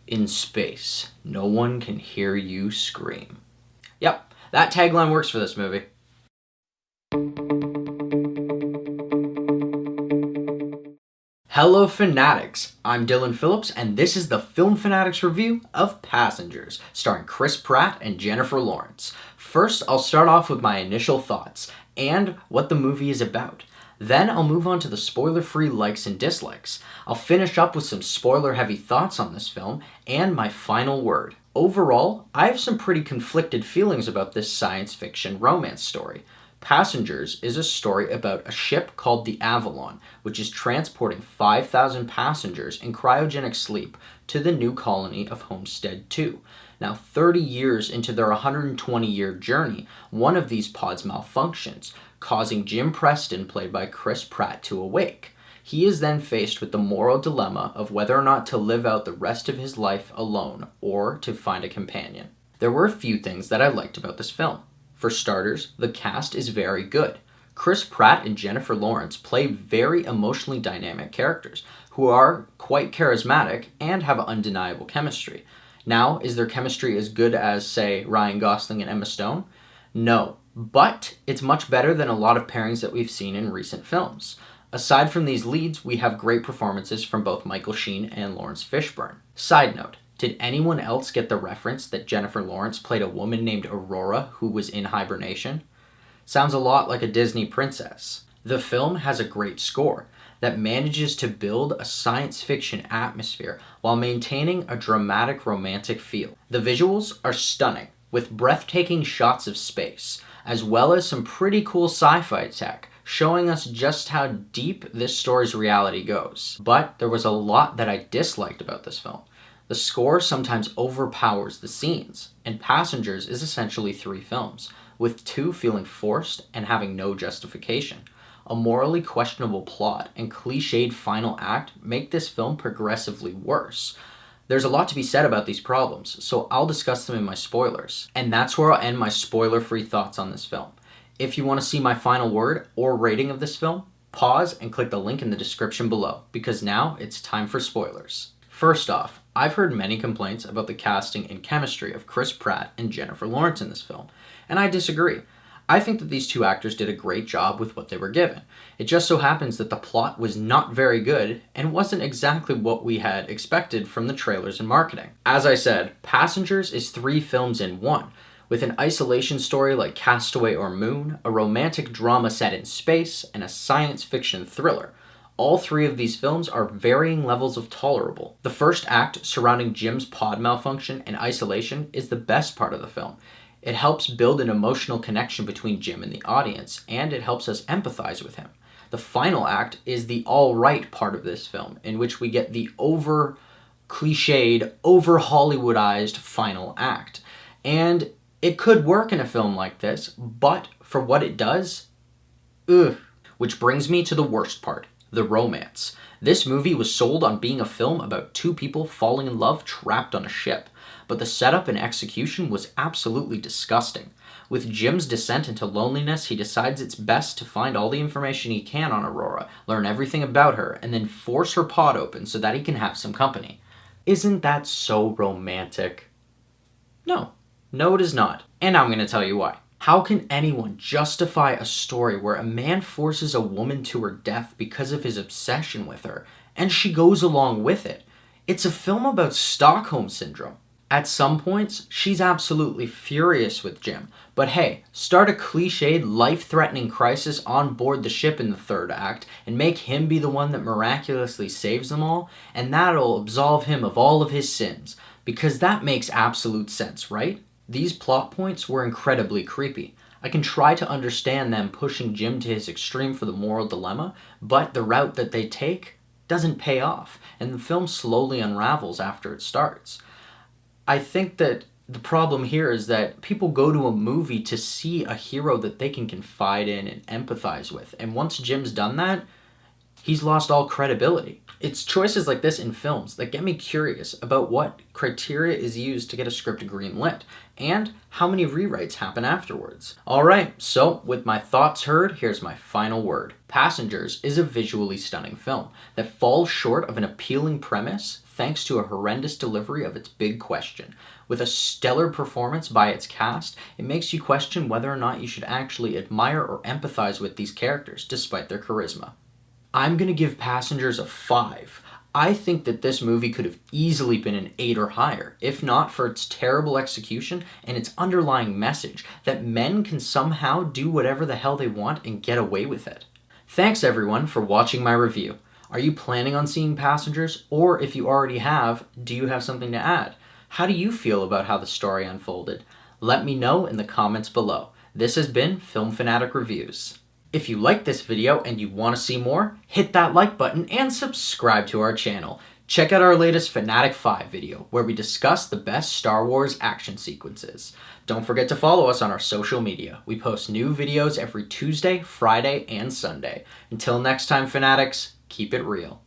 In space, no one can hear you scream. Yep, that tagline works for this movie. Hello Fanatics, I'm Dylan Phillips and this is the Film Fanatics review of Passengers, starring Chris Pratt and Jennifer Lawrence. First, I'll start off with my initial thoughts and what the movie is about. Then I'll move on to the spoiler-free likes and dislikes. I'll finish up with some spoiler-heavy thoughts on this film, and my final word. Overall, I have some pretty conflicted feelings about this science fiction romance story. Passengers is a story about a ship called the Avalon, which is transporting 5,000 passengers in cryogenic sleep to the new colony of Homestead 2. Now, 30 years into their 120-year journey, one of these pods malfunctions, causing Jim Preston, played by Chris Pratt, to awake. He is then faced with the moral dilemma of whether or not to live out the rest of his life alone or to find a companion. There were a few things that I liked about this film. For starters, the cast is very good. Chris Pratt and Jennifer Lawrence play very emotionally dynamic characters who are quite charismatic and have undeniable chemistry. Now, is their chemistry as good as, say, Ryan Gosling and Emma Stone? No, but it's much better than a lot of pairings that we've seen in recent films. Aside from these leads, we have great performances from both Michael Sheen and Lawrence Fishburne. Side note, did anyone else get the reference that Jennifer Lawrence played a woman named Aurora who was in hibernation? Sounds a lot like a Disney princess. The film has a great score that manages to build a science fiction atmosphere while maintaining a dramatic romantic feel. The visuals are stunning, with breathtaking shots of space, as well as some pretty cool sci-fi tech, showing us just how deep this story's reality goes. But there was a lot that I disliked about this film. The score sometimes overpowers the scenes, and Passengers is essentially 3 films, with 2 feeling forced and having no justification. A morally questionable plot and cliched final act make this film progressively worse. There's a lot to be said about these problems, so I'll discuss them in my spoilers. And that's where I'll end my spoiler-free thoughts on this film. If you want to see my final word or rating of this film, pause and click the link in the description below, because now it's time for spoilers. First off, I've heard many complaints about the casting and chemistry of Chris Pratt and Jennifer Lawrence in this film, and I disagree. I think that these 2 actors did a great job with what they were given. It just so happens that the plot was not very good and wasn't exactly what we had expected from the trailers and marketing. As I said, Passengers is 3 films in one, with an isolation story like Castaway or Moon, a romantic drama set in space, and a science fiction thriller. All 3 of these films are varying levels of tolerable. The first act, surrounding Jim's pod malfunction and isolation, is the best part of the film. It helps build an emotional connection between Jim and the audience, and it helps us empathize with him. The final act is the all-right part of this film, in which we get the over-cliched, over-Hollywoodized final act. And it could work in a film like this, but for what it does, ugh. Which brings me to the worst part, the romance. This movie was sold on being a film about 2 people falling in love trapped on a ship, but the setup and execution was absolutely disgusting. With Jim's descent into loneliness, he decides it's best to find all the information he can on Aurora, learn everything about her, and then force her pod open so that he can have some company. Isn't that so romantic? No. No, it is not. And I'm going to tell you why. How can anyone justify a story where a man forces a woman to her death because of his obsession with her, and she goes along with it? It's a film about Stockholm Syndrome. At some points, she's absolutely furious with Jim, but hey, start a cliched, life-threatening crisis on board the ship in the 3rd act, and make him be the one that miraculously saves them all, and that'll absolve him of all of his sins, because that makes absolute sense, right? These plot points were incredibly creepy. I can try to understand them pushing Jim to his extreme for the moral dilemma, but the route that they take doesn't pay off, and the film slowly unravels after it starts. I think that the problem here is that people go to a movie to see a hero that they can confide in and empathize with, and once Jim's done that, he's lost all credibility. It's choices like this in films that get me curious about what criteria is used to get a script greenlit, and how many rewrites happen afterwards. Alright, so with my thoughts heard, here's my final word. Passengers is a visually stunning film that falls short of an appealing premise, thanks to a horrendous delivery of its big question. With a stellar performance by its cast, it makes you question whether or not you should actually admire or empathize with these characters, despite their charisma. I'm gonna give Passengers a 5. I think that this movie could have easily been an 8 or higher, if not for its terrible execution and its underlying message that men can somehow do whatever the hell they want and get away with it. Thanks everyone for watching my review. Are you planning on seeing Passengers, or if you already have, do you have something to add? How do you feel about how the story unfolded? Let me know in the comments below. This has been Film Fanatic Reviews. If you liked this video and you want to see more, hit that like button and subscribe to our channel. Check out our latest Fanatic 5 video, where we discuss the best Star Wars action sequences. Don't forget to follow us on our social media. We post new videos every Tuesday, Friday, and Sunday. Until next time, Fanatics, keep it real.